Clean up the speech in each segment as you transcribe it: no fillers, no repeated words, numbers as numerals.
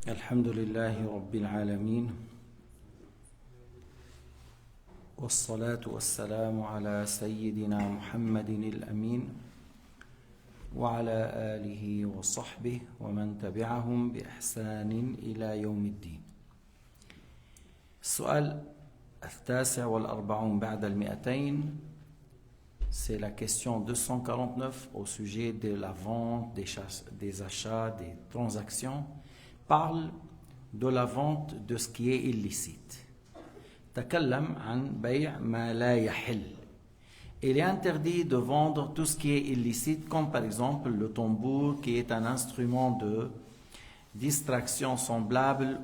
الحمد لله رب العالمين والصلاة والسلام على سيدنا محمد الأمين وعلى آله وصحبه ومن تبعهم بإحسان إلى يوم الدين. السؤال 49 بعد 200. C'est la question 249 au sujet de la vente, des achats, des transactions. Parle de la vente de ce qui est illicite. تكلم عن بيع ما لا يحل. Il est interdit de vendre tout ce qui est illicite, comme par exemple le tambour, qui est un instrument de distraction semblable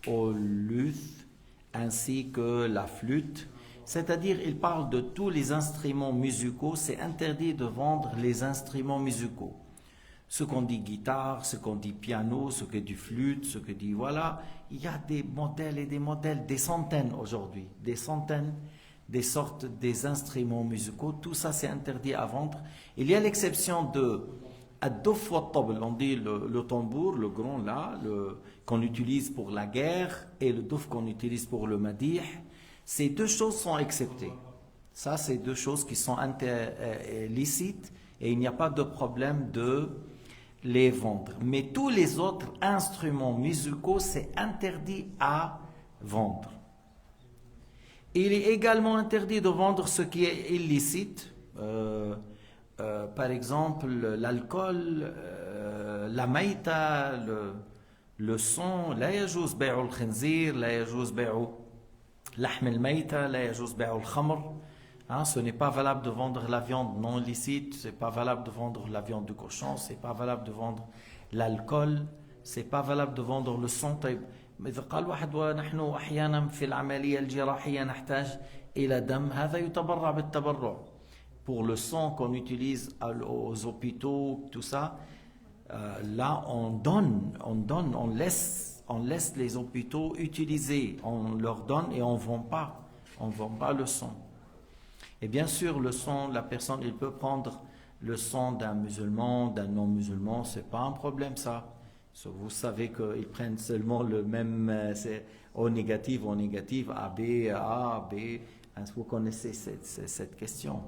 au luth, ainsi que la flûte. C'est-à-dire, il parle de tous les instruments musicaux. C'est interdit de vendre les instruments musicaux. Ce qu'on dit guitare, ce qu'on dit piano, ce que dit flûte, ce que dit voilà. Il y a des modèles et des modèles, des centaines aujourd'hui, des centaines, des sortes, des instruments musicaux. Tout ça, c'est interdit à vendre. Il y a l'exception de ad-duf wa tabl, on dit le tambour, le grand là, qu'on utilise pour la guerre, et le duf qu'on utilise pour le madih. Ces deux choses sont exceptées. Ça, c'est deux choses qui sont licites et il n'y a pas de problème de les vendre. Mais tous les autres instruments musicaux, c'est interdit à vendre. Il est également interdit de vendre ce qui est illicite. Par exemple, l'alcool, la maïta, le son. لا يجوز بيع الخنزير, لا يجوز بيع لحم الميتة, لا يجوز بيع الخمر. Ce n'est pas valable de vendre la viande non licite, ce n'est pas valable de vendre la viande du cochon, ce n'est pas valable de vendre l'alcool, ce n'est pas valable de vendre le sang. طيب إذا قال واحد ونحن أحيانا في العملية الجراحية نحتاج إلى دم, هذا يتبرع بالتبرع. Pour le sang qu'on utilise aux hôpitaux, tout ça, là on laisse les hôpitaux utiliser, on leur donne et on vend pas le sang. Et bien sûr, le sang, la personne, il peut prendre le sang d'un musulman, d'un non-musulman, c'est pas un problème ça. Vous savez qu'ils prennent seulement le même, c'est O négatif, A, B, A, B. Vous connaissez cette question.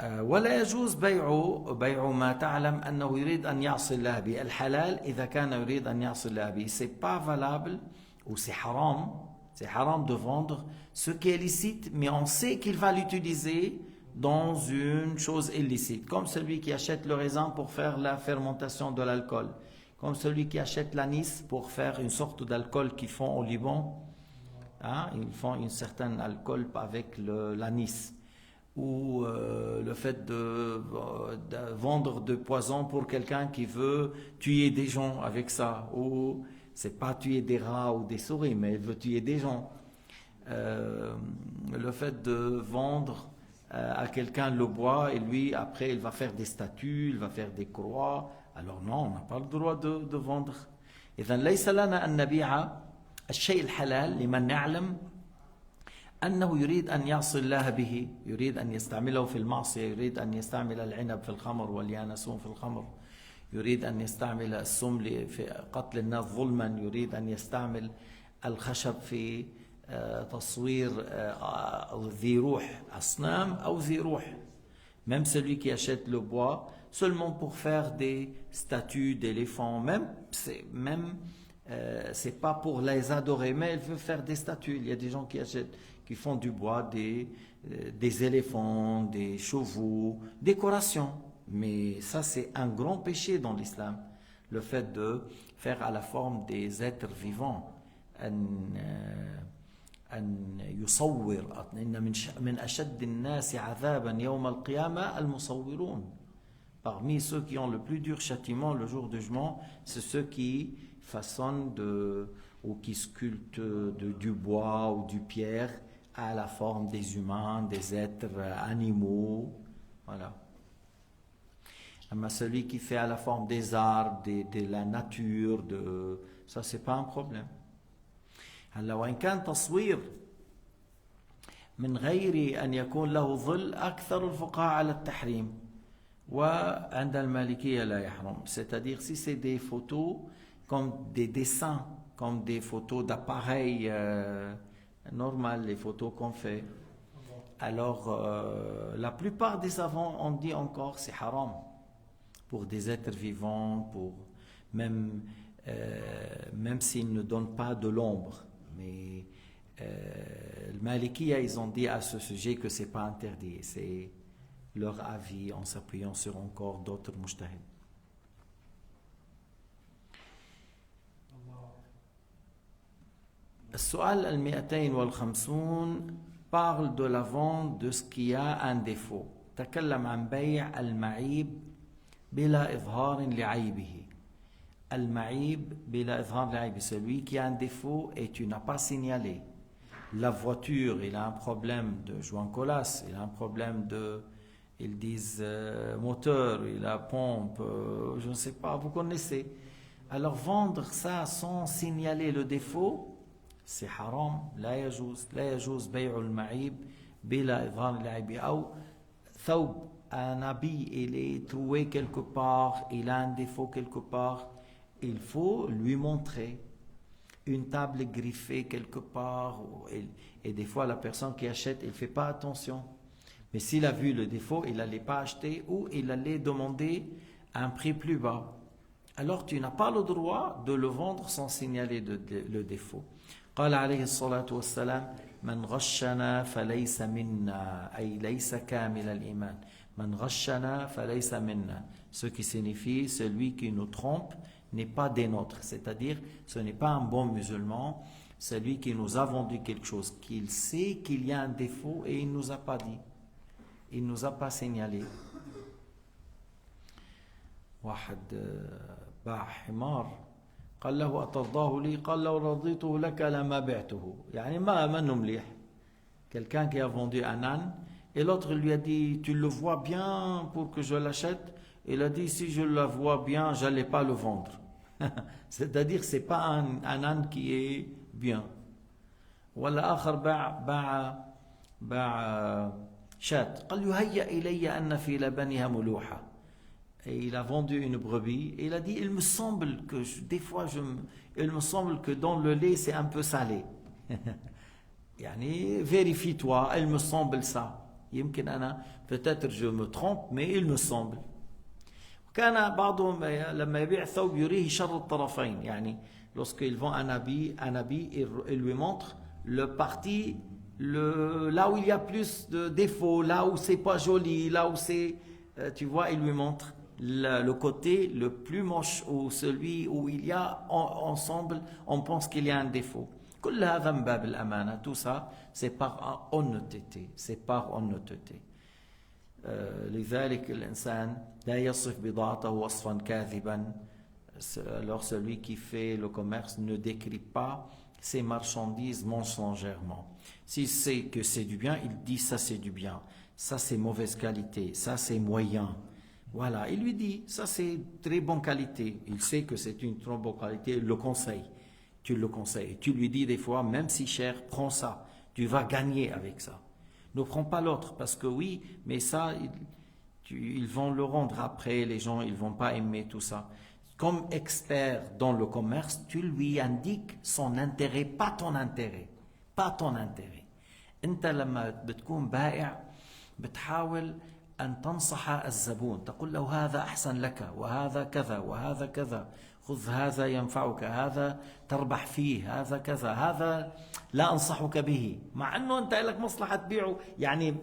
ولا يجوز بيع ما تعلم أنه يريد أن يعصي الله به. الحلال إذا كان يريد أن يعصي الله به. C'est pas valable ou c'est haram de vendre ce qui est licite, mais on sait qu'il va l'utiliser dans une chose illicite, comme celui qui achète le raisin pour faire la fermentation de l'alcool, comme celui qui achète l'anis pour faire une sorte d'alcool qu'ils font au Liban. Ils font une certaine alcool avec l'anis. Ou le fait de vendre de poison pour quelqu'un qui veut tuer des gens avec ça, ou c'est pas tuer des rats ou des souris, mais il veut tuer des gens. Le fait de vendre à quelqu'un le bois et lui après il va faire des statues, il va faire des croix, alors non, on n'a pas le droit de vendre. إذن ليس لنا أن نبيع الشيء الحلال لمن نعلم أنه يريد أن يعصي الله به, يريد أن يستعمله في المعصية, يريد أن يستعمل العنب في الخمر واليانسون في الخمر, يريد أن يستعمل السم في قتل الناس ظلما, يريد أن يستعمل الخشب في تصوير ذي روح أصنام أو ذي روح. Même celui qui achète le bois seulement pour faire des statues d'éléphants, c'est pas pour les adorer, mais il veut faire des statues. Il y a des gens qui font du bois des éléphants, des chevaux, décorations. Mais ça, c'est un grand péché dans l'islam, le fait de faire à la forme des êtres vivants. أن يصور إن من أشد الناس عذابا يوم القيامة المصورون. Parmi ceux qui ont le plus dur châtiment le jour du jugement, c'est ceux qui façonnent ou qui sculptent du bois ou du pierre à la forme des humains, des êtres animaux. Voilà. Mais celui qui fait à la forme des arbres, de la nature, ça c'est pas un problème. هلا وإن كان تصوير من غير أن يكون له ظل أكثر الفقهاء على التحريم. وعند المالكية لا يحرم. C'est-à-dire si c'est des photos comme des dessins, comme des photos d'appareils normal, les photos qu'on fait. Alors, la plupart des savants ont dit encore c'est haram pour des êtres vivants, pour même s'ils ne donnent pas de l'ombre. Mais le Malikiya, ils ont dit à ce sujet que c'est pas interdit. C'est leur avis en s'appuyant sur encore d'autres mujtahid. السؤال 250 parle de la vente de ce qui a un défaut. تكلم عن بيع المعيب بلا إظهار لعيبه. المعيب بلا إظهار لعيبه, celui qui a un défaut et tu n'as pas signalé. La voiture, il a un problème de joint colasse, il a un problème de, ils disent moteur, il a pompe, je ne sais pas, vous connaissez. Alors vendre ça sans signaler le défaut, c'est haram. لا يجوز بيع المعيب بلا إظهار العيب. أو ثوب, un habit, il est troué quelque part, il a un défaut quelque part, il faut lui montrer. Une table griffée quelque part, et des fois la personne qui achète, il ne fait pas attention. Mais s'il a vu le défaut, il n'allait pas acheter ou il allait demander un prix plus bas. Alors tu n'as pas le droit de le vendre sans signaler le défaut. قال عليه الصلاة والسلام من غشنا فليس منا أي ليس كامل الإيمان من غشنا فليس منا, ce qui signifie celui qui nous trompe n'est pas des nôtres, c'est-à-dire ce n'est pas un bon musulman, celui qui nous a vendu quelque chose qu'il sait qu'il y a un défaut et il ne nous a pas dit, il ne nous a pas signalé. واحد باع حمار قال له أترضاه لي قال لو رضيته لك لما بعته, يعني ما مليح. Quelqu'un qui a vendu un âne et l'autre lui a dit tu le vois bien pour que je l'achète. Il a dit si je le vois bien je n'allais pas le vendre. C'est-à-dire c'est pas un âne qui est bien. ولا آخر باع شاة قال يهيأ إلي أن في لبنها ملوحة. Et il a vendu une brebis et il a dit il me semble que des fois il me semble que dans le lait c'est un peu salé. يعني vérifie-toi, il me semble ça. يمكن أنا peut-être je me trompe mais il me semble. كان بعضهم لما يبيع ثوب يريه شر الطرفين, يعني lorsqu'ils vend un habit il lui montre le parti là où il y a plus de défauts, là où c'est pas joli, là où c'est tu vois, il lui montre le côté le plus moche ou celui où il y a ensemble on pense qu'il y a un défaut. كل هذا من باب الأمانة. Tout ça c'est par honnêteté, c'est par honnêteté. لذلك الإنسان لا يصف بضاعته وصفا كاذبا. Alors celui qui fait le commerce ne décrit pas ses marchandises mensongèrement. Si c'est que c'est du bien, il dit ça c'est du bien, ça c'est mauvaise qualité, ça c'est moyen. Voilà, il lui dit ça c'est très bonne qualité. Il sait que c'est une trop bonne qualité, il le conseille. Tu le conseilles. Tu lui dis des fois, même si cher, prends ça. Tu vas gagner avec ça. Ne prends pas l'autre parce que oui, mais ça, ils vont le rendre après. Les gens, ils vont pas aimer tout ça. Comme expert dans le commerce, tu lui indiques son intérêt, pas ton intérêt. Pas ton intérêt. أنت لما بتكون بائع بتحاول أن تنصح الزبون, تقول له هذا أحسن لك وهذا كذا وهذا كذا, خذ هذا ينفعك, هذا تربح فيه, هذا كذا, هذا لا أنصحك به, مع أنه أنت لك مصلحة تبيعه, يعني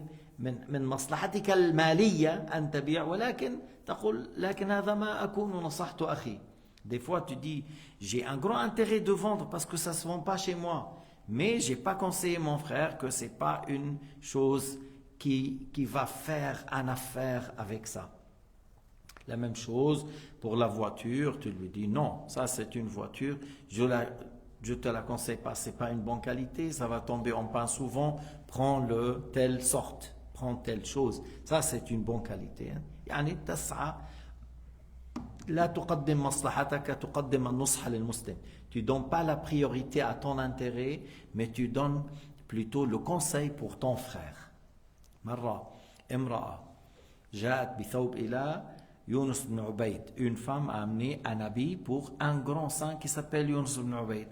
من مصلحتك المالية أن تبيع, ولكن تقول لكن هذا ما أكون نصحت أخي. Des fois tu dis j'ai un grand intérêt de vendre parce que ça ne se vend pas chez moi, mais je n'ai pas conseillé mon frère que ce n'est pas une chose qui va faire une affaire avec ça. La même chose pour la voiture, tu lui dis non, ça c'est une voiture, je te la conseille pas, c'est pas une bonne qualité, ça va tomber en panne souvent, prends telle sorte, prends telle chose, ça c'est une bonne qualité. يعني تسعى لا تقدم مصلحتك تقدم النصح للمسلم. Tu donnes pas la priorité à ton intérêt, mais tu donnes plutôt le conseil pour ton frère. مرة امرأة جاءت بثوب إلى يونس بن عبيد. Une femme a amené un habit pour un grand saint qui s'appelle Yunus ibn Ubayd.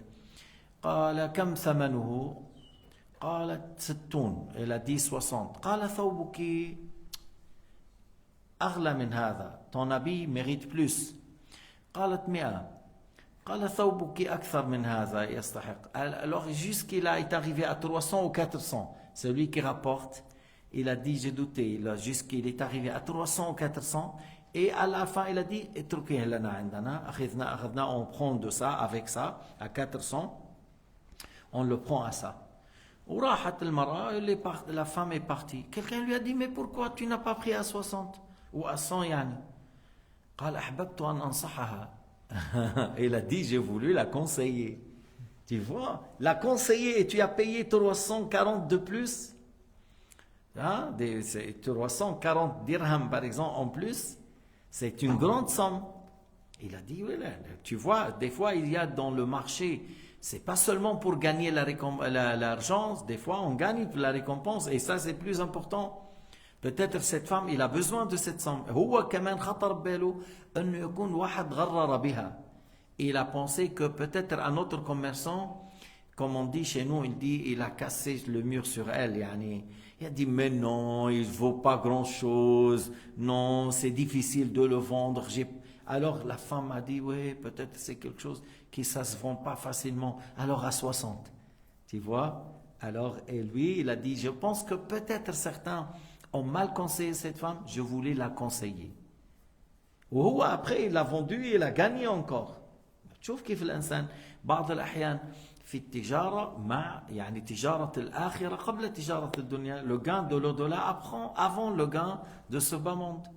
قال كم ثمنه؟ قالت 60. Elle a dit 60. قال ثوبك أغلى من هذا. Ton habit mérite plus. قالت 100. قال ثوبك أكثر من هذا يستحق. Alors jusqu'il est arrivé à 300 ou 400. Celui qui rapporte, il a dit, j'ai douté, jusqu'il est arrivé à 300 ou 400. Et à la fin, il a dit, on prend de ça, avec ça, à 400, on le prend à ça. La femme est partie. Quelqu'un lui a dit, mais pourquoi tu n'as pas pris à 60 ou à 100 yani? Il a dit, j'ai voulu la conseiller. Tu vois, la conseiller et tu as payé 340 de plus. Hein? 340 dirhams par exemple en plus. C'est une grande somme. Il a dit, oui, tu vois, des fois il y a dans le marché, c'est pas seulement pour gagner l'argent, des fois on gagne la récompense et ça c'est plus important. Peut-être cette femme, il a besoin de cette somme. Il a pensé que peut-être un autre commerçant, comme on dit chez nous, il a cassé le mur sur elle. Il a dit, mais non, il ne vaut pas grand-chose. Non, c'est difficile de le vendre. Alors la femme a dit, oui, peut-être c'est quelque chose qui ça ne se vend pas facilement. Alors à 60. Tu vois? Alors, et lui, il a dit, je pense que peut-être certains ont mal conseillé cette femme, je voulais la conseiller. Ou après, il l'a vendu et il a gagné encore. شوف كيف الإنسان بعض الأحيان في التجارة مع يعني تجارة الآخرة قبل تجارة الدنيا. Le gain de l'au-delà apprend avant le gain de ce bas monde.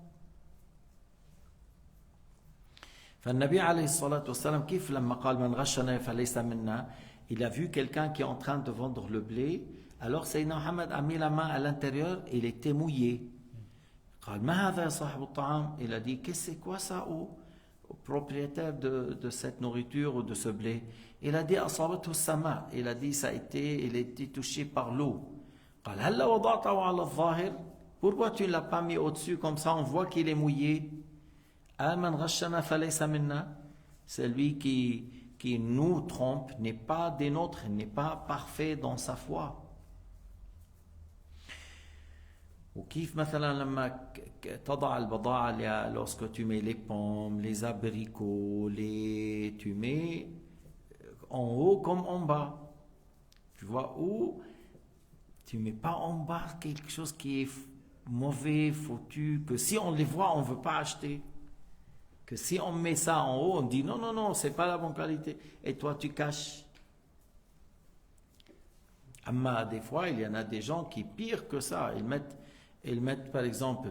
فالنبي عليه الصلاة والسلام كيف لما قال من غشنا فليس منا, il a vu quelqu'un qui est en train de vendre le blé. Alors Sayyidina Muhammad a mis la main à l'intérieur, il était mouillé. قال ما هذا يا صاحب الطعام? Il a dit, qu'est-ce que c'est quoi ça au propriétaire de cette nourriture ou de ce blé? Il a dit, أصابته السماء. Il a dit, il a été touché par l'eau. قال هلا وضعته على الظاهر? Pourquoi tu ne l'as pas mis au-dessus comme ça on voit qu'il est mouillé? من غشنا فليس منا. Celui qui nous trompe n'est pas des nôtres, n'est pas parfait dans sa foi. وكيف مثلا لما تضع البضاعة lorsque tu mets les pommes, les abricots, tu mets en haut comme en bas. Tu vois, où tu mets pas en bas quelque chose qui est mauvais, foutu, que si on les voit, on veut pas acheter. Que si on met ça en haut, on dit non, non, non, c'est pas la bonne qualité. Et toi, tu caches. Mais des fois, il y en a des gens qui pire que ça. Ils mettent par exemple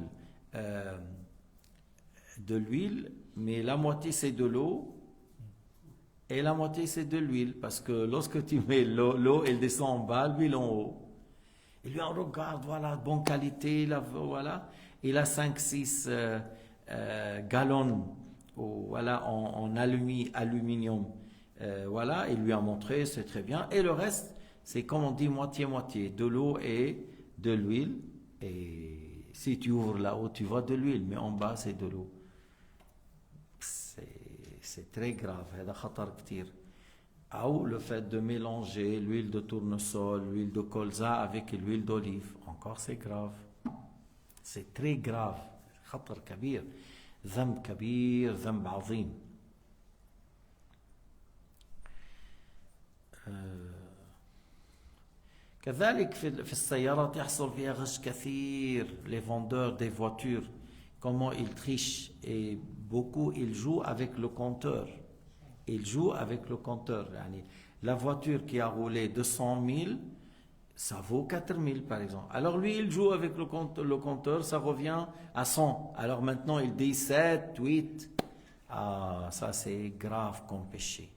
de l'huile, mais la moitié c'est de l'eau et la moitié c'est de l'huile. Parce que lorsque tu mets l'eau, elle descend en bas, l'huile en haut. Et lui, on regarde, voilà, bonne qualité, voilà. Il a 5-6 gallons voilà, en aluminium. Voilà, il lui a montré, c'est très bien. Et le reste, c'est comme on dit, moitié-moitié, de l'eau et de l'huile. Et si tu ouvres là-haut, tu vois de l'huile, mais en bas, c'est de l'eau. C'est très grave. هذا خطر كتير. Ou le fait de mélanger l'huile de tournesol, l'huile de colza avec l'huile d'olive. Encore, c'est grave. C'est très grave. خطر كبير. ذنب كبير، ذنب عظيم. كذلك في السيارات يحصل فيها غش كثير. Les vendeurs des voitures, comment ils trichent et beaucoup ils jouent avec le compteur. Ils jouent avec le compteur. يعني la voiture qui a roulé 200 000, ça vaut 4 000 par exemple. Alors lui, il joue avec le compteur, ça revient à 100. Alors maintenant, il dit 7, 8. Ah, ça c'est grave comme péché.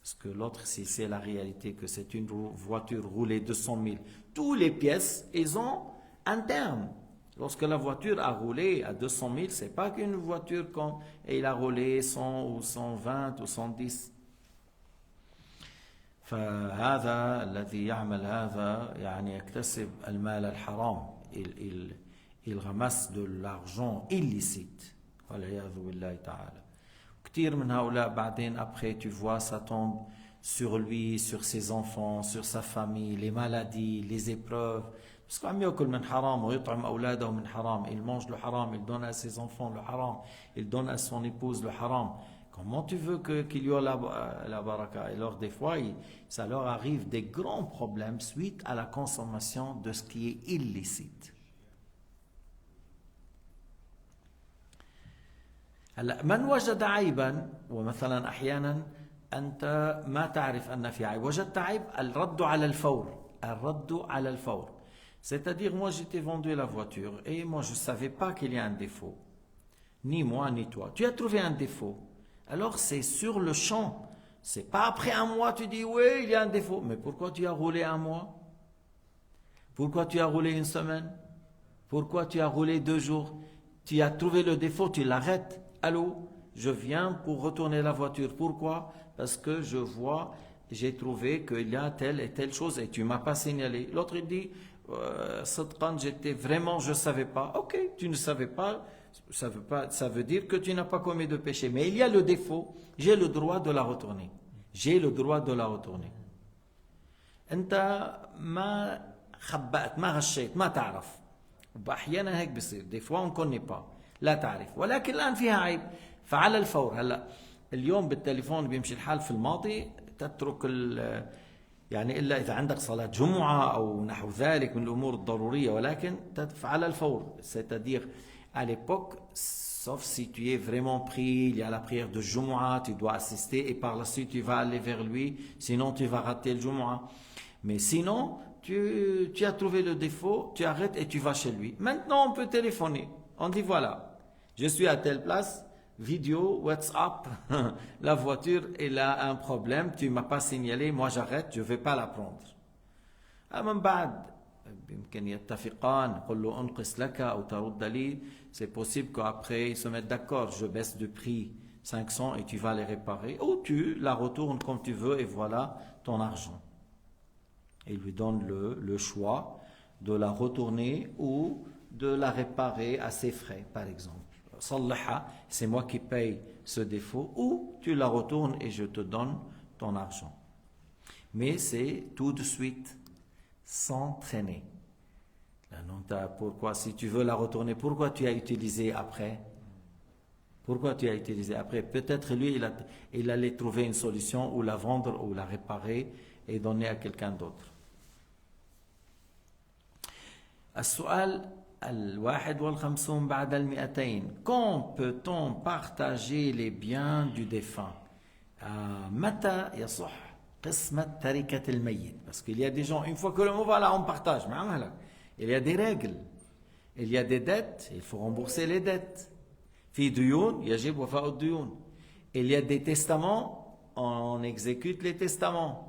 Parce que l'autre, c'est la réalité, que c'est une voiture roulée 200 000. Toutes les pièces, elles ont un terme. Lorsque la voiture a roulé à 200 000, c'est pas qu'une voiture quand elle a roulé 100 ou 120 ou 110. فهذا الذي يعمل هذا يعني يكتسب المال الحرام. il ramasse de l'argent illicite. كتير من هؤلاء بعدين après tu vois ça tombe sur lui, sur ses enfants, sur sa famille, les maladies, les épreuves. Parce qu'il يأكل من حرام ويطعم أولاده من حرام. Il mange le haram, il donne à ses enfants le haram, il donne à son épouse le haram. Comment tu veux qu'il y ait la baraka? Et alors des fois, ça leur arrive des grands problèmes suite à la consommation de ce qui est illicite. هلا من وجد عيبا ومثلا احيانا انت ما تعرف ان في عيب وجدت عيب الرد على الفور c'est-à-dire moi j'ai vendu la voiture et moi je savais pas qu'il y a un défaut ni moi ni toi tu as trouvé un défaut alors c'est sur le champ c'est pas après un mois tu dis oui il y a un défaut mais pourquoi tu as roulé un mois pourquoi tu as roulé une semaine pourquoi tu as roulé 2 jours tu as trouvé le défaut tu l'arrêtes. Allô, je viens pour retourner la voiture. Pourquoi? Parce que j'ai trouvé qu'il y a telle et telle chose et tu ne m'as pas signalé. L'autre il dit, je ne savais pas. Ok, tu ne savais pas, ça veut dire que tu n'as pas commis de péché. Mais il y a le défaut, j'ai le droit de la retourner. أنت ما خبأت ما غشيت ما تعرف. وأحيانا هيك بصير. Des fois on ne connaît pas. لا تعرف ولكن الآن فيها عيب فعلى الفور. هلا اليوم بالتليفون بيمشي الحال في الماضي تترك يعني إلا إذا عندك صلاة جمعة أو نحو ذلك من الأمور الضرورية ولكن فعلى الفور c'est-à-dire à l'époque sauf si tu es vraiment pris il y a la prière de Jumu'ah tu dois assister et par la suite tu vas aller vers lui sinon tu vas rater le Jumu'ah mais sinon tu as trouvé le défaut tu arrêtes et tu vas chez lui. Maintenant on peut téléphoner on dit voilà je suis à telle place, vidéo, WhatsApp, la voiture, elle a un problème, tu ne m'as pas signalé, moi j'arrête, je ne vais pas la prendre. من بعد يمكن يتفقان قل له أنقص لك أو ترد لي c'est possible qu'après ils se mettent d'accord, je baisse de prix 500 et tu vas les réparer ou tu la retournes comme tu veux et voilà ton argent. Il lui donne le choix de la retourner ou de la réparer à ses frais par exemple. C'est moi qui paye ce défaut ou tu la retournes et je te donne ton argent. Mais c'est tout de suite sans traîner. Pourquoi si tu veux la retourner, pourquoi tu as utilisé après? Peut-être lui il allait trouver une solution ou la vendre ou la réparer et donner à quelqu'un d'autre. السؤال 51 بعد 200 quand peut-on partager les biens du défunt متى يصح قسمة تركة الميت parce qu'il y a des gens une fois que le mot voilà on partage il y a des règles il y a des dettes il faut rembourser les dettes في ديون يجب وفاء الديون il y a des testaments on exécute les testaments.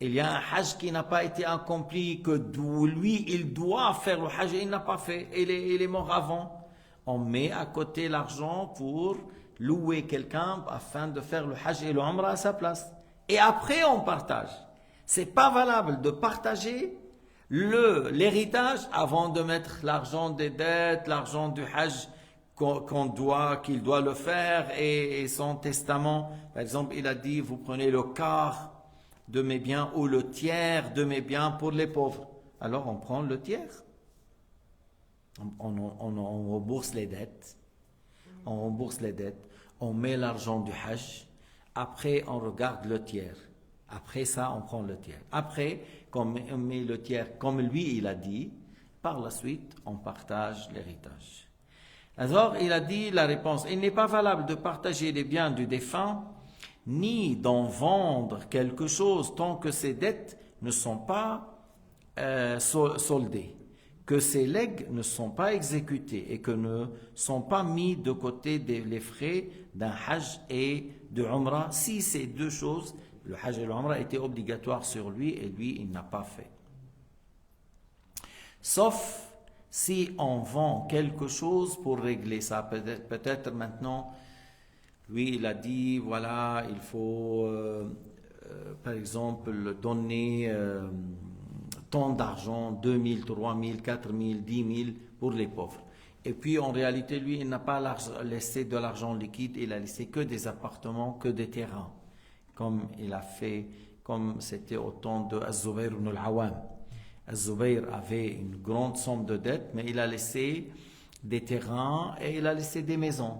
Il y a un hajj qui n'a pas été accompli, que lui, il doit faire le hajj et il n'a pas fait. Il est mort avant. On met à côté l'argent pour louer quelqu'un afin de faire le hajj et le umrah à sa place. Et après, on partage. C'est pas valable de partager l'héritage avant de mettre l'argent des dettes, l'argent du hajj qu'il doit le faire et son testament. Par exemple, il a dit, vous prenez le quart de mes biens ou le tiers de mes biens pour les pauvres. Alors on prend le tiers. On rembourse les dettes. On met l'argent du hajj. Après on regarde le tiers. Après ça on prend le tiers. Après qu'on met le tiers comme lui il a dit, par la suite on partage l'héritage. Alors il a dit la réponse, il n'est pas valable de partager les biens du défunt ni d'en vendre quelque chose tant que ces dettes ne sont pas soldées, que ces legs ne sont pas exécutés et que ne sont pas mis de côté les frais d'un hajj et de umrah si ces deux choses, le hajj et l'umrah, étaient obligatoires sur lui et lui il n'a pas fait. Sauf si on vend quelque chose pour régler ça, peut-être maintenant. Lui, il a dit, voilà, il faut, par exemple, donner tant d'argent, 2 000, 3 000, 4 000, 10 000, pour les pauvres. Et puis en réalité, lui, il n'a pas laissé de l'argent liquide, il a laissé que des appartements, que des terrains, comme il a fait, comme c'était au temps de Az-Zubayr ibn al-Awwam. Az-Zubayr avait une grande somme de dettes, mais il a laissé des terrains et il a laissé des maisons.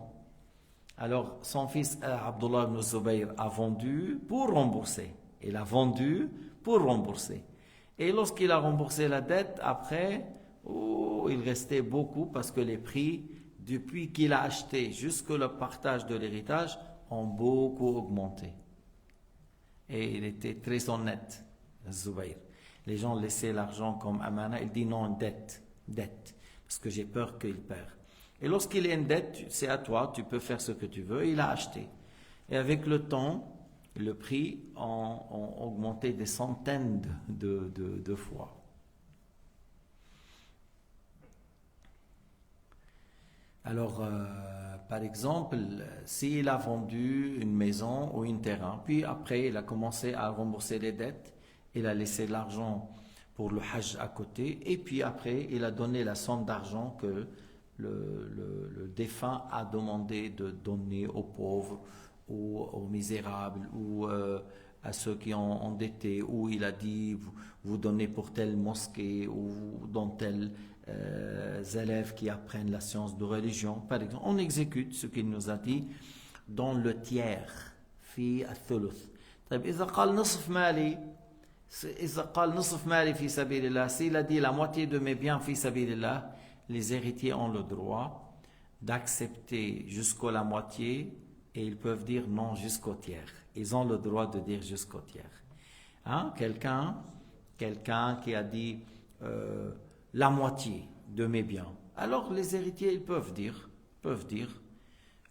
Alors son fils Abdullah ibn Zubayr a vendu pour rembourser. Il a vendu pour rembourser. Et lorsqu'il a remboursé la dette, après, il restait beaucoup parce que les prix, depuis qu'il a acheté jusqu'au partage de l'héritage, ont beaucoup augmenté. Et il était très honnête, Zubayr. Les gens laissaient l'argent comme amana. Il dit non, dette, parce que j'ai peur qu'il perd. Et lorsqu'il est en dette, c'est à toi, tu peux faire ce que tu veux. Il a acheté. Et avec le temps, le prix a augmenté des centaines de fois. Alors, par exemple, s'il a vendu une maison ou un terrain, puis après il a commencé à rembourser les dettes, il a laissé l'argent pour le Hajj à côté, et puis après il a donné la somme d'argent que le défunt a demandé de donner aux pauvres ou aux misérables ou à ceux qui ont endetté, ou il a dit vous donnez pour telle mosquée ou dans tel élèves qui apprennent la science de religion, par exemple. On exécute ce qu'il nous a dit dans le tiers, في الثلث. طيب إذا قال نصف مالي في سبيل الله, s'il a dit la moitié de mes biens في سبيل الله, les héritiers ont le droit d'accepter jusqu'à la moitié et ils peuvent dire non jusqu'au tiers. Ils ont le droit de dire jusqu'au tiers. Hein? Quelqu'un qui a dit la moitié de mes biens. Alors les héritiers ils peuvent dire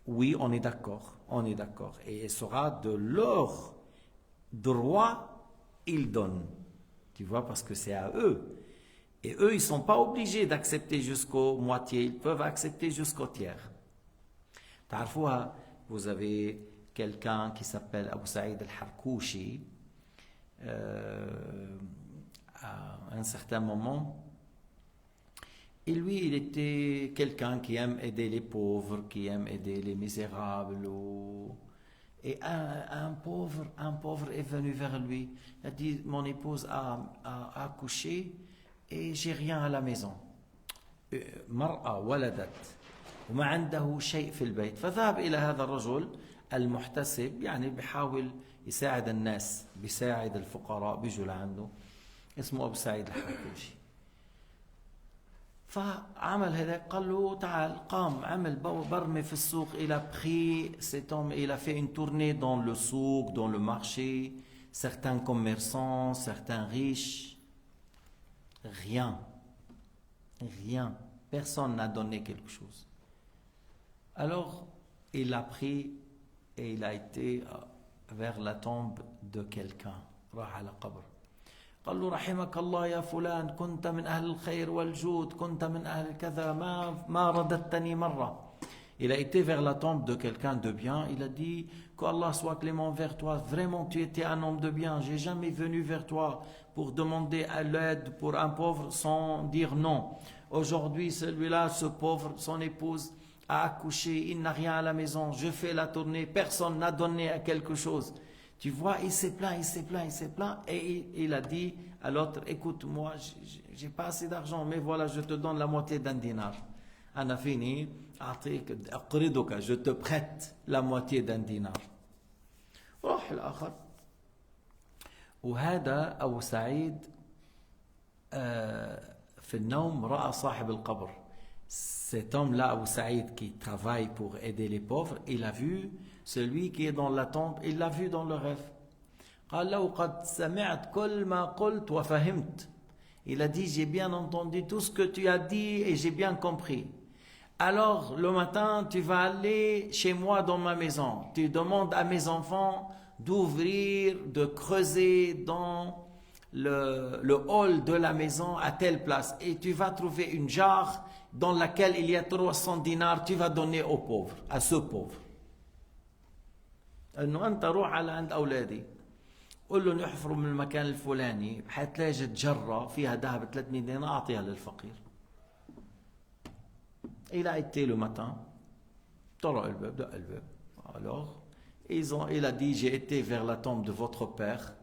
oui, on est d'accord. Et il sera de leur droit, ils donnent. Tu vois, parce que c'est à eux. Et eux, ils ne sont pas obligés d'accepter jusqu'au moitié, ils peuvent accepter jusqu'au tiers. Parfois, vous avez quelqu'un qui s'appelle Abu Saïd al-Harkouchi. À un certain moment, et lui, il était quelqu'un qui aime aider les pauvres, qui aime aider les misérables. Et un pauvre est venu vers lui. Il a dit, mon épouse a accouché et j'ai rien à la maison. مرأة ولدت وما عنده شيء في البيت. فذهب إلى هذا الرجل المحتسب, يعني بيحاول يساعد الناس, بيساعد الفقراء, بيجوا لعنده. اسمه أبو سعيد الحركوشي. فعمل هذا, قال له تعال, قام عمل برمي في السوق. Il a pris cet homme, il a fait une tournée dans le souk, dans le marché, certains commerçants, certains riches. Rien, personne n'a donné quelque chose. Alors il a pris et il a été vers la tombe de quelqu'un. راح على قبر. قال له رحمك الله يا فلان, كنت من أهل الخير والجود, كنت من أهل كذا, ما رددتني مرة. Il a été vers la tombe de quelqu'un de bien, il a dit qu'Allah soit clément vers toi, vraiment tu étais un homme de bien, j'ai jamais venu vers toi pour demander à l'aide pour un pauvre sans dire non. Aujourd'hui celui-là, ce pauvre, son épouse a accouché, il n'a rien à la maison, je fais la tournée, personne n'a donné à quelque chose. Tu vois, il s'est plaint, et il a dit à l'autre, écoute, moi, j'ai pas assez d'argent, mais voilà, je te donne la moitié d'un dinar. Ana fini, je te prête la moitié d'un dinar. راح الآخر. وهذا أبو سعيد في النوم رأى صاحب القبر. Cet homme-là, Abu Saïd, qui travaille pour aider les pauvres, il a vu celui qui est dans la tombe, il l'a vu dans le rêve. قال له قد سمعت كل ما قلت وفهمت. Il a dit, j'ai bien entendu tout ce que tu as dit et j'ai bien compris. Alors, le matin, tu vas aller chez moi dans ma maison. Tu demandes à mes enfants d'ouvrir, de creuser dans le hall de la maison à telle place. Et tu vas trouver une jarre dans laquelle il y a 300 dinars. Tu vas donner aux pauvres, à ce pauvre. انه انت روح على عند اولادي قول لهم يحفروا من المكان الفلاني حتلاقي جره فيها ذهب 300 دينار اعطيها للفقير. Il a été le matin. Alors, il a dit, j'ai été vers la tombe de votre père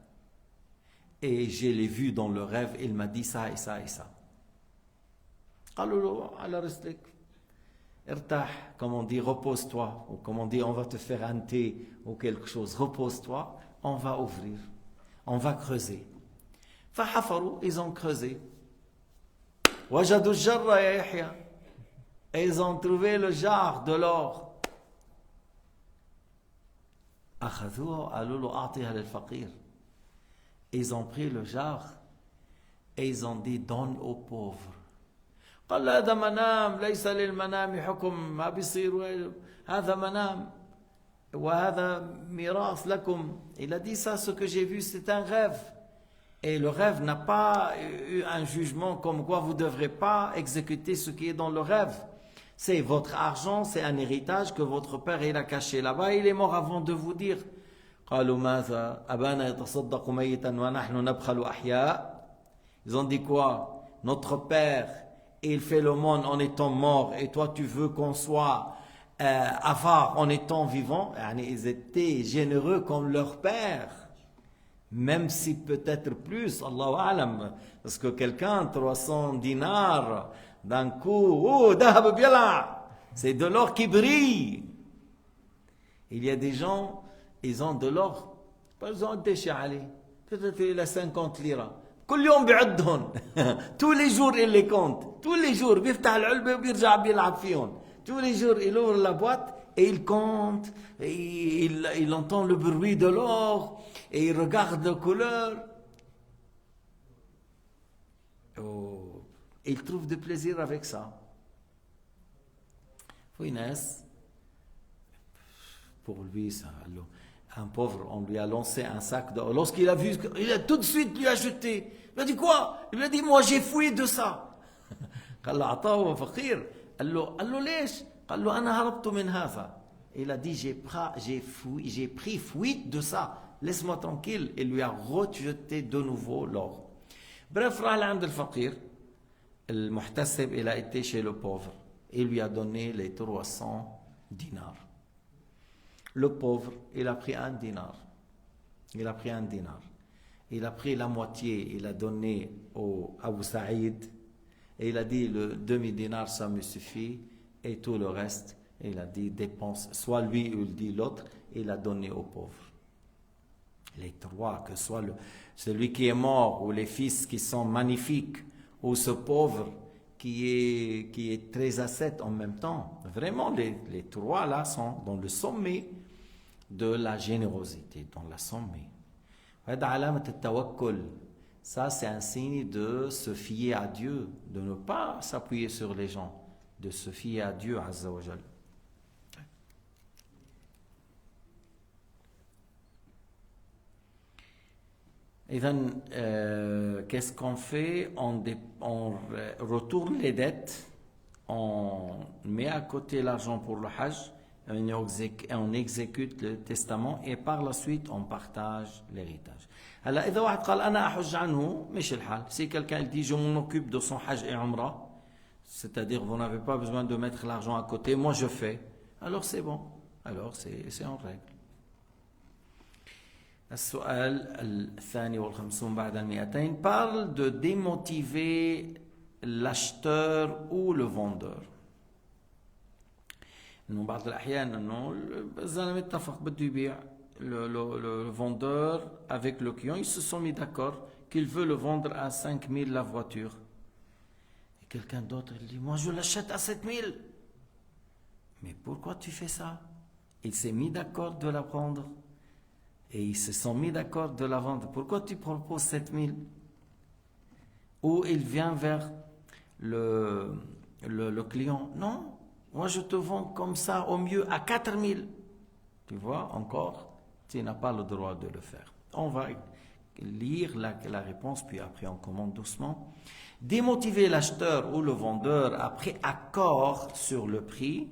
et je l'ai vu dans le rêve, il m'a dit ça et ça et ça. Comme on dit, repose-toi, ou comme on dit, on va te faire un thé ou quelque chose, repose-toi, on va ouvrir, on va creuser. Ils ont creusé. Et ils ont trouvé le jar de l'or. Ils ont pris le jar et ils ont dit, donne aux pauvres. قال له هذا منام ليس للمنام حكم ما بيصير هذا منام وهذا ميراث لكم. Il a dit ça, ce que j'ai vu c'est un rêve et le rêve n'a pas eu un jugement comme quoi vous ne devrez pas exécuter ce qui est dans le rêve. C'est votre argent, c'est un héritage que votre père il a caché là-bas, il est mort avant de vous dire. قالوا ماذا أبانا يتصدق ميتا ونحن نبخل أحياء. Ils ont dit quoi? Notre père il fait le monde en étant mort et toi tu veux qu'on soit avare en étant vivant. Ils étaient généreux comme leur père, même si peut-être plus, Allahu A'lam, parce que quelqu'un 300 dinars d'un coup, c'est de l'or qui brille. Il y a des gens, ils ont de l'or, par exemple peut-être il a 50 liras. tous les jours il les compte, tous les jours tous les jours il ouvre la boîte et il compte et il entend le bruit de l'or et il regarde la couleur. Il trouve du plaisir avec ça. Pour lui ça, un pauvre, on lui a lancé un sac d'or. Lorsqu'il a vu, il a tout de suite lui acheté. Il a dit quoi? Il a dit, moi j'ai fouillé de ça. Il a dit, j'ai pris fuite de ça. Laisse-moi tranquille. Il lui a rejeté de nouveau l'or. Bref, le muhtasib, il a été chez le pauvre. Il lui a donné les 300 dinars. Le pauvre, il a pris un dinar. Il a pris la moitié, il a donné au Abu Saïd. Et il a dit, le demi-dinar, ça me suffit. Et tout le reste, il a dit, dépense. Soit lui ou il dit l'autre, il a donné aux pauvres. Les trois, que soit celui qui est mort, ou les fils qui sont magnifiques, ou ce pauvre qui est très ascète en même temps. Vraiment, les trois là sont dans le sommet de la générosité, dans la sommet. Ça, c'est un signe de se fier à Dieu, de ne pas s'appuyer sur les gens, de se fier à Dieu, Azza wa Jal. Et donc, qu'est-ce qu'on fait? On retourne les dettes, on met à côté l'argent pour le Hajj, on exécute le testament et par la suite on partage l'héritage. Alors, si quelqu'un dit je m'en occupe de son Hajj et Umrah, c'est-à-dire vous n'avez pas besoin de mettre l'argent à côté, moi je fais, alors c'est bon, alors c'est en règle. السؤال الثاني والخمسون بعد 200 parle de démotiver l'acheteur ou le vendeur. إنه بعض الأحيان إنه الزلمة اتفق بده يبيع le vendeur avec le client, ils se sont mis d'accord qu'il veut le vendre à 5 000 la voiture. Et quelqu'un d'autre il dit moi je l'achète à 7 000. Mais pourquoi tu fais ça? Il s'est mis d'accord de la prendre. Et ils se sont mis d'accord de la vendre. Pourquoi tu proposes 7 000? Ou il vient vers le client. Non, moi je te vends comme ça au mieux à 4 000. Tu vois, encore, tu n'as pas le droit de le faire. On va lire la réponse, puis après on commande doucement. Démotiver l'acheteur ou le vendeur après accord sur le prix,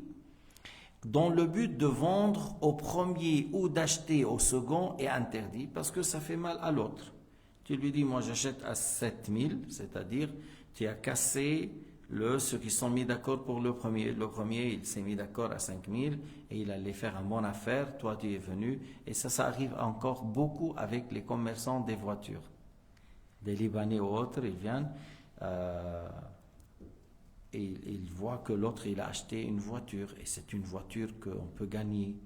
dans le but de vendre au premier ou d'acheter au second est interdit parce que ça fait mal à l'autre. Tu lui dis, moi j'achète à 7 000, c'est-à-dire tu as cassé ceux qui sont mis d'accord pour le premier. Le premier, il s'est mis d'accord à 5 000 et il allait faire une bonne affaire. Toi, tu es venu. Et ça arrive encore beaucoup avec les commerçants des voitures. Des Libanais ou autres, ils viennent et ils voient que l'autre, il a acheté une voiture. Et c'est une voiture qu'on peut gagner.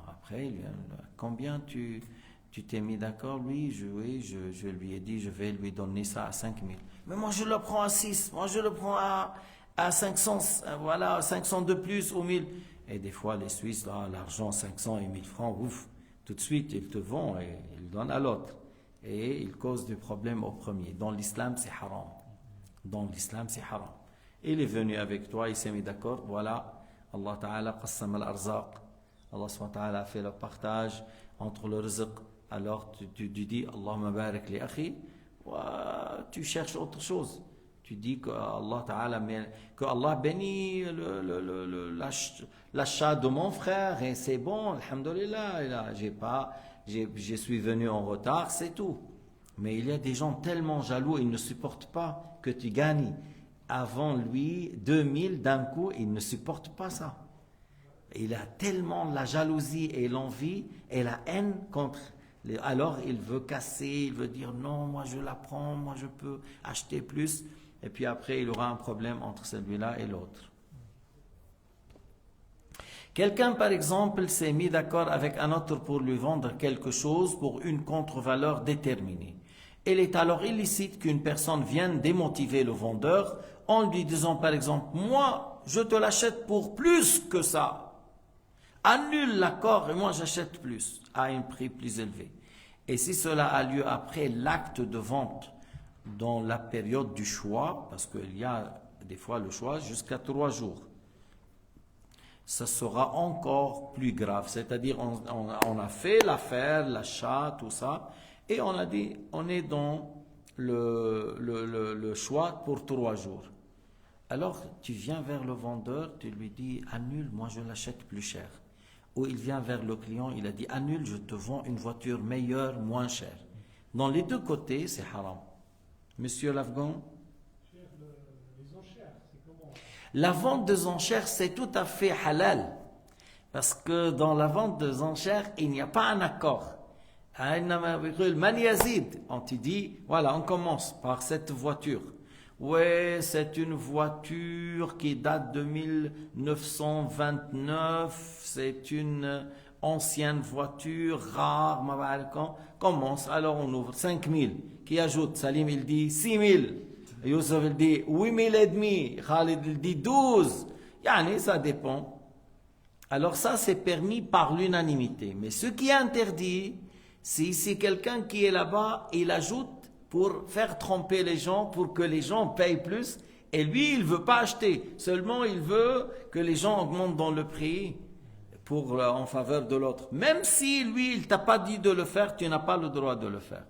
Après, il vient, combien tu t'es mis d'accord? Lui, je lui ai dit, je vais lui donner ça à 5 000. Mais moi, je le prends à 6. Moi, je le prends à 500. Voilà, 500 de plus ou 1000. Et des fois, les Suisses, là, l'argent, 500 et 1000 francs, ouf, tout de suite, ils te vont et ils donnent à l'autre. Et ils causent des problèmes au premier. Dans l'islam, c'est haram. Dans l'islam, c'est haram. Il est venu avec toi, il s'est mis d'accord. Voilà, Allah Ta'ala qassam al-arzaq. Allah SWT a fait le partage entre le rizq. Alors tu dis Allahumma barik li akhi, tu cherches autre chose. Tu dis que Allah bénit l'achat de mon frère et c'est bon, alhamdoulilah, je suis venu en retard, c'est tout. Mais il y a des gens tellement jaloux, ils ne supportent pas que tu gagnes avant lui 2000 d'un coup, ils ne supportent pas ça. Il a tellement la jalousie et l'envie et la haine contre. Alors il veut casser, il veut dire non, moi je la prends, moi je peux acheter plus. Et puis après il aura un problème entre celui-là et l'autre. Quelqu'un par exemple s'est mis d'accord avec un autre pour lui vendre quelque chose pour une contre-valeur déterminée. Il est alors illicite qu'une personne vienne démotiver le vendeur en lui disant par exemple moi je te l'achète pour plus que ça. Annule l'accord et moi j'achète plus, à un prix plus élevé. Et si cela a lieu après l'acte de vente, dans la période du choix, parce qu'il y a des fois le choix jusqu'à 3 jours, ça sera encore plus grave. C'est-à-dire on a fait l'affaire, l'achat, tout ça, et on a dit on est dans le choix pour 3 jours. Alors tu viens vers le vendeur, tu lui dis annule, moi je l'achète plus cher. Ou il vient vers le client, il a dit annule, je te vends une voiture meilleure, moins chère. Dans les deux côtés, c'est haram. Monsieur l'Afghan? Les enchères, c'est comment? La vente des enchères, c'est tout à fait halal. Parce que dans la vente des enchères, il n'y a pas un accord. On te dit, voilà, on commence par cette voiture. Ouais, c'est une voiture qui date de 1929, c'est une ancienne voiture, rare, commence, alors on ouvre 5000, qui ajoute, Salim il dit 6000, Youssef il dit 8000 et demi, Khalid il dit 12, yani ça dépend. Alors ça c'est permis par l'unanimité, mais ce qui est interdit, c'est quelqu'un qui est là-bas, il ajoute pour faire tromper les gens, pour que les gens payent plus. Et lui, il ne veut pas acheter. Seulement, il veut que les gens augmentent dans le prix en faveur de l'autre. Même si lui, il ne t'a pas dit de le faire, tu n'as pas le droit de le faire.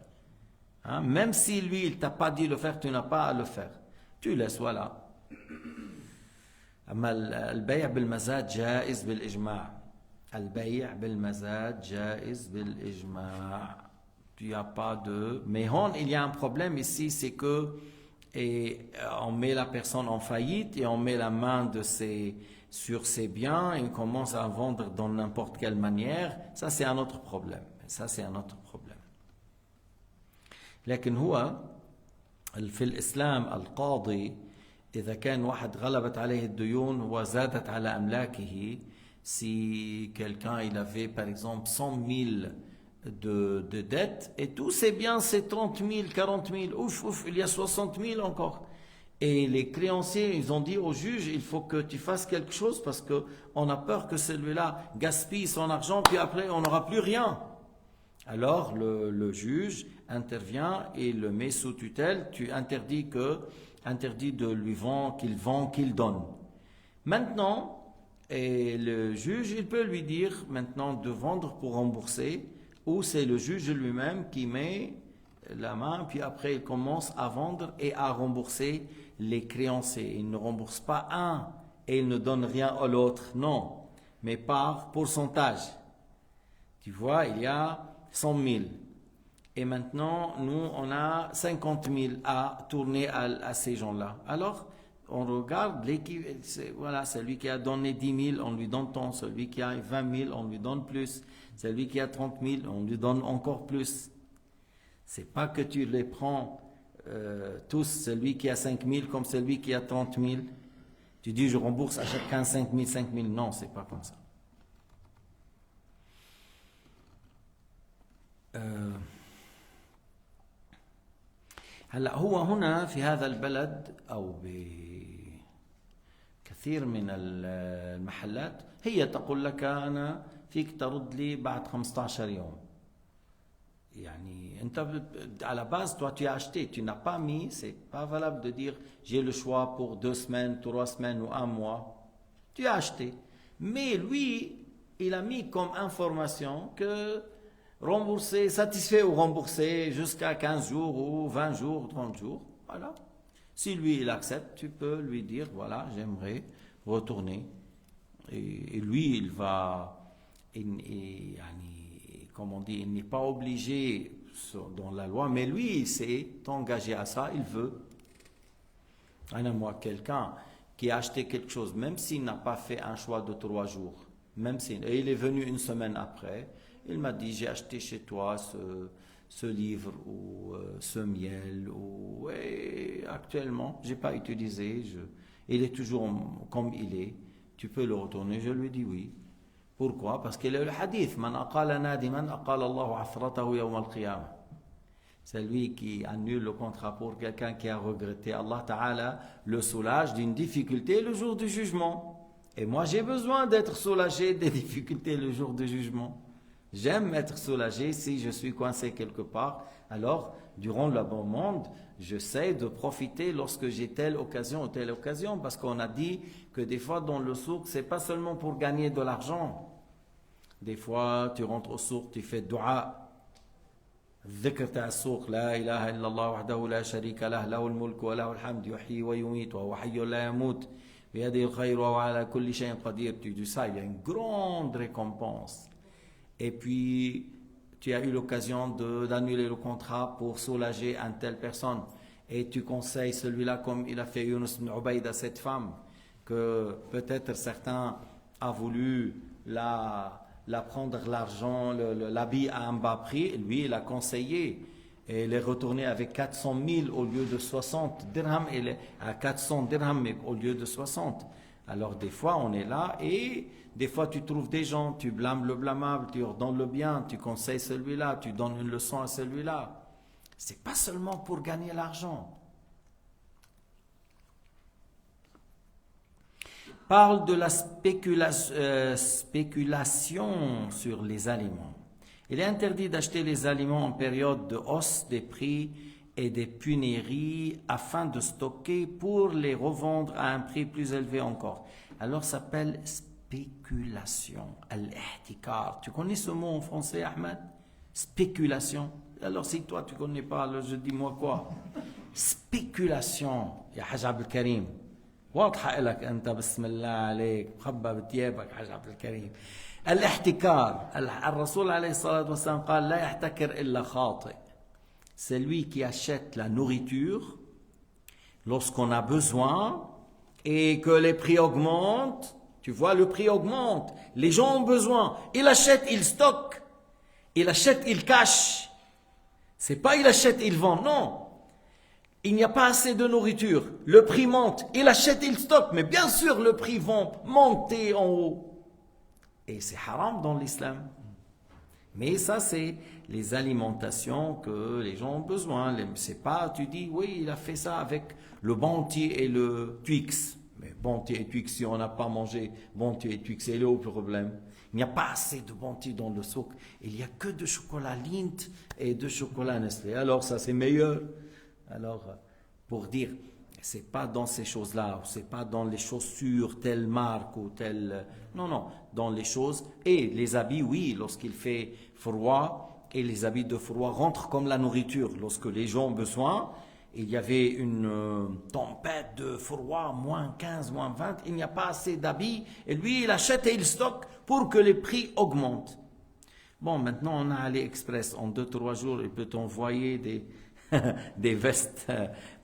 Hein? Même si lui, il ne t'a pas dit de le faire, tu n'as pas à le faire. Tu laisses, voilà. البيع بالمزاد جائز بالإجماع. البيع بالمزاد جائز بالإجماع. Il n'y a pas de... Mais il y a un problème ici, c'est que on met la personne en faillite et on met la main sur ses biens et on commence à vendre dans n'importe quelle manière. Ça, c'est un autre problème. لكن هو في الإسلام القاضي إذا كان واحد غلبت عليه الديون وزادت على أملاكه, si quelqu'un il avait par exemple 100 000 de dettes et tous ces biens c'est 30 000, 40 000, ouf, il y a 60 000 encore. Et les créanciers, ils ont dit au juge, il faut que tu fasses quelque chose parce qu'on a peur que celui-là gaspille son argent, puis après on n'aura plus rien. Alors le juge intervient et le met sous tutelle, tu interdis de lui vendre, qu'il donne. Maintenant, et le juge, il peut lui dire maintenant de vendre pour rembourser, ou c'est le juge lui-même qui met la main, puis après il commence à vendre et à rembourser les créanciers. Il ne rembourse pas un et il ne donne rien à l'autre, non, mais par pourcentage. Tu vois, il y a 100 000. Et maintenant, nous, on a 50 000 à tourner à ces gens-là. Alors, on regarde voilà, celui qui a donné 10 000, on lui donne tant. Celui qui a 20 000, on lui donne plus. Celui qui a 30 000, on lui donne encore plus. C'est pas que tu les prends tous, celui qui a 5 000 comme celui qui a 30 000. Tu dis, je rembourse à chacun 5 000, 5 000. Non, c'est pas comme ça. هلا هو هنا في هذا البلد أو بكثير من المحلات هي تقول لك أنا فيك ترد لي بعد 15 يوم. يعني أنت à la base toi tu as acheté, tu n'as pas mis, c'est pas valable de dire j'ai le choix pour 2 semaines, 3 semaines ou 1 mois. Tu as acheté. Mais lui, il a mis comme information que rembourser, satisfait ou remboursé jusqu'à 15 jours ou 20 jours, 30 jours. Voilà. Si lui, il accepte, tu peux lui dire, voilà, j'aimerais retourner. Et lui, il va, comme on dit, il n'est pas obligé dans la loi, mais lui, il s'est engagé à ça, il veut. Moi, quelqu'un qui a acheté quelque chose, même s'il n'a pas fait un choix de 3 jours, et il est venu une semaine après, il m'a dit, j'ai acheté chez toi ce livre ou ce miel, et actuellement, je n'ai pas utilisé, il est toujours comme il est, tu peux le retourner. Je lui dis oui. Pourquoi? Parce qu'il y a le hadith, Man aqala nadiman aqala Allahu afratahu yawm al-qiyamah. Celui qui annule le contrat pour quelqu'un qui a regretté, Allah Ta'ala le soulage d'une difficulté le jour du jugement. Et moi, j'ai besoin d'être soulagé des difficultés le jour du jugement. J'aime être soulagé si je suis coincé quelque part. Alors, durant le bon monde, j'essaie de profiter lorsque j'ai telle occasion ou telle occasion, parce qu'on a dit que des fois dans le souk, c'est pas seulement pour gagner de l'argent. Des fois, tu rentres au souk, tu fais dua. الذكر تاع السوق لا إله إلا الله وحده لا شريك له له الملك وله الحمد يحيي ويميت وهو حي لا يموت بيده الخير وهو على كل شيء قدير. Tu dis ça, il y a une grande récompense. Et puis, tu as eu l'occasion d'annuler le contrat pour soulager une telle personne. Et tu conseilles celui-là, comme il a fait Yunus ibn Ubayd à cette femme, que peut-être certains ont voulu la prendre l'argent, l'habit à un bas prix. Lui, il a conseillé. Et il est retourné avec 400 000 au lieu de 60 dirhams. Il est à 400 dirhams au lieu de 60. Alors des fois, on est là et des fois, tu trouves des gens, tu blâmes le blâmable, tu ordonnes le bien, tu conseilles celui-là, tu donnes une leçon à celui-là. Ce n'est pas seulement pour gagner l'argent. Parle de la spéculation sur les aliments. Il est interdit d'acheter les aliments en période de hausse des prix et des pénuries afin de stocker pour les revendre à un prix plus élevé encore. Alors ça s'appelle spéculation, al-ihtikar. Tu connais ce mot en français, Ahmed? Spéculation. Alors si toi tu ne connais pas, alors je dis moi quoi? Spéculation, ya Haj Abdel Karim. واضحة لك أنت بسم الله عليك مخبى بثيابك حاج عبد الكريم. الاحتكار, الرسول عليه الصلاة والسلام قال لا يحتكر إلا خاطئ. Celui qui achète la nourriture lorsqu'on a besoin et que les prix augmentent. Tu vois, le prix augmente, les gens ont besoin, il achète, il stocke, il achète, il cache. C'est pas il achète, il vend, non. Il n'y a pas assez de nourriture, le prix monte, il achète, il stocke, mais bien sûr le prix va monter en haut. Et c'est haram dans l'islam. Mais ça, c'est les alimentations que les gens ont besoin. C'est pas, tu dis, oui, il a fait ça avec le Bounty et le Twix. Mais Bounty et Twix, si on n'a pas mangé Bounty et Twix, c'est le problème. Il n'y a pas assez de Bounty dans le souk. Il n'y a que de chocolat Lindt et de chocolat Nestlé. Alors ça, c'est meilleur. Alors, pour dire, c'est pas dans ces choses-là, c'est pas dans les chaussures, telle marque ou telle... Non, non, dans les choses. Et les habits, oui, lorsqu'il fait froid, et les habits de froid rentrent comme la nourriture. Lorsque les gens ont besoin, il y avait une tempête de froid, moins 15, moins 20, il n'y a pas assez d'habits, et lui, il achète et il stocke pour que les prix augmentent. Bon, maintenant on a AliExpress, en 2-3 jours, il peut t'envoyer des vestes.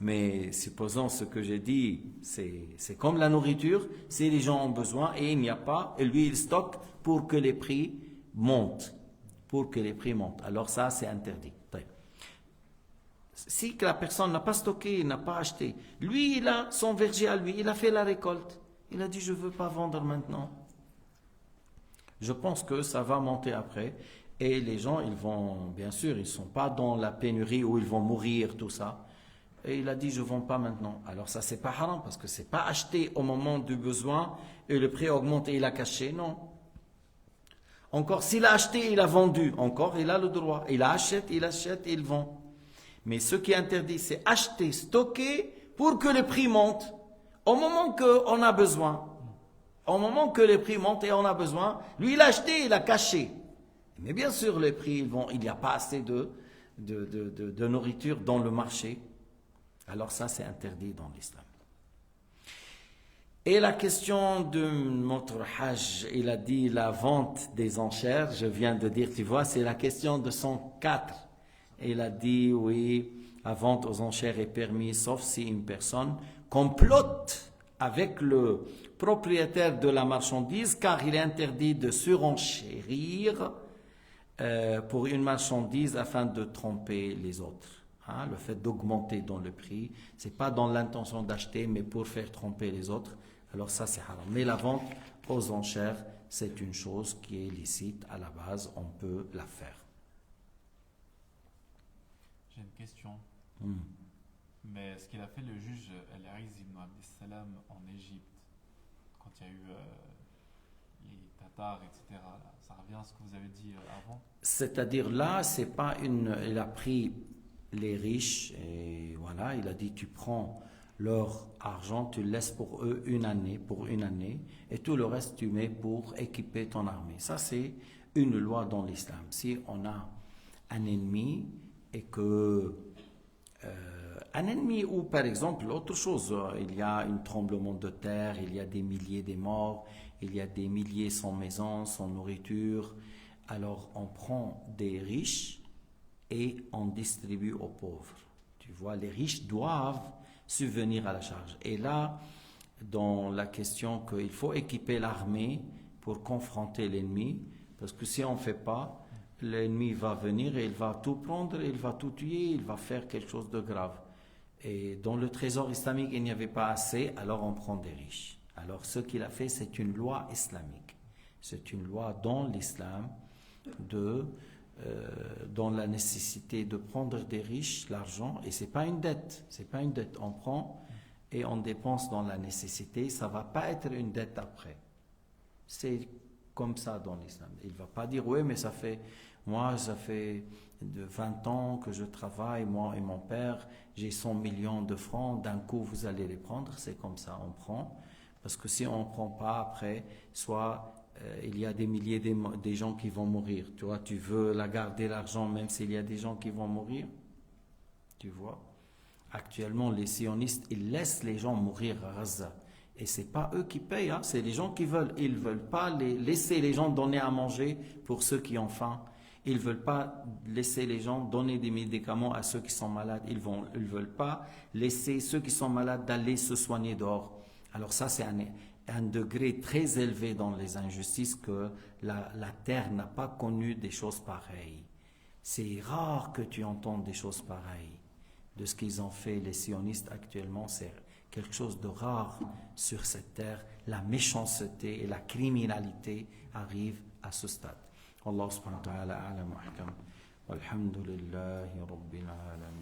Mais supposons ce que j'ai dit, c'est comme la nourriture, si les gens ont besoin et il n'y a pas, et lui il stocke pour que les prix montent. Pour que les prix montent. Alors ça, c'est interdit. Si que la personne n'a pas stocké, n'a pas acheté, lui il a son verger à lui, il a fait la récolte. Il a dit je ne veux pas vendre maintenant. Je pense que ça va monter après. Et les gens, ils vont, bien sûr, ils ne sont pas dans la pénurie où ils vont mourir, tout ça. Et il a dit, je ne vends pas maintenant. Alors ça, c'est pas haram, parce que ce n'est pas acheté au moment du besoin et le prix augmente et il a caché, non. Encore, s'il a acheté, il a vendu, encore, il a le droit. Il achète et il vend. Mais ce qui est interdit, c'est acheter, stocker pour que le prix monte au moment qu'on a besoin. Au moment que les prix montent et on a besoin, lui il a acheté, il a caché. Mais bien sûr, les prix, il n'y a pas assez de nourriture dans le marché. Alors ça, c'est interdit dans l'islam. Et la question de notre Hajj, il a dit la vente des enchères, je viens de dire, tu vois, c'est la question de 104. Il a dit, oui, la vente aux enchères est permise, sauf si une personne complote avec le propriétaire de la marchandise, car il est interdit de surenchérir pour une marchandise afin de tromper les autres. Hein, le fait d'augmenter dans le prix, c'est pas dans l'intention d'acheter, mais pour faire tromper les autres. Alors ça, c'est haram. Mais la vente aux enchères, c'est une chose qui est licite à la base, on peut la faire. J'ai une question. Mais ce qu'il a fait le juge Al-Aziz ibn Abdessalam en Égypte, quand il y a eu les Tatars, etc., là, ça revient à ce que vous avez dit avant? C'est-à-dire là, c'est pas il a pris les riches et voilà, il a dit tu prends leur argent, tu le laisses pour eux pour une année, et tout le reste tu mets pour équiper ton armée. Ça, c'est une loi dans l'islam. Si on a un ennemi et que un ennemi ou par exemple autre chose, il y a un tremblement de terre, il y a des milliers de morts, il y a des milliers sans maison, sans nourriture, alors on prend des riches et on distribue aux pauvres. Tu vois, les riches doivent subvenir à la charge. Et là, dans la question qu'il faut équiper l'armée pour confronter l'ennemi, parce que si on ne fait pas, l'ennemi va venir et il va tout prendre, il va tout tuer, il va faire quelque chose de grave. Et dans le trésor islamique, il n'y avait pas assez, alors on prend des riches. Alors ce qu'il a fait, c'est une loi islamique. C'est une loi dans l'islam dans la nécessité de prendre des riches l'argent, et c'est pas une dette, on prend et on dépense dans la nécessité, ça va pas être une dette après. C'est comme ça dans l'islam. Il va pas dire oui, mais ça fait de 20 ans que je travaille, moi et mon père, j'ai 100 millions de francs, d'un coup vous allez les prendre. C'est comme ça, on prend, parce que si on prend pas après, soit il y a des milliers de gens qui vont mourir. Tu vois, tu veux la garder l'argent même s'il y a des gens qui vont mourir. Tu vois, actuellement les sionistes, ils laissent les gens mourir à Gaza. Et c'est pas eux qui payent, hein, c'est les gens qui veulent. Ils veulent pas laisser les gens donner à manger pour ceux qui ont faim. Ils veulent pas laisser les gens donner des médicaments à ceux qui sont malades. Ils veulent pas laisser ceux qui sont malades d'aller se soigner dehors. Alors ça, c'est un degré très élevé dans les injustices que la terre n'a pas connu des choses pareilles. C'est rare que tu entendes des choses pareilles. De ce qu'ils ont fait les sionistes actuellement, c'est quelque chose de rare sur cette terre. La méchanceté et la criminalité arrivent à ce stade. Allah subhanahu wa ta'ala a'lam wa ahkam. Walhamdulillahi rabbil alamin.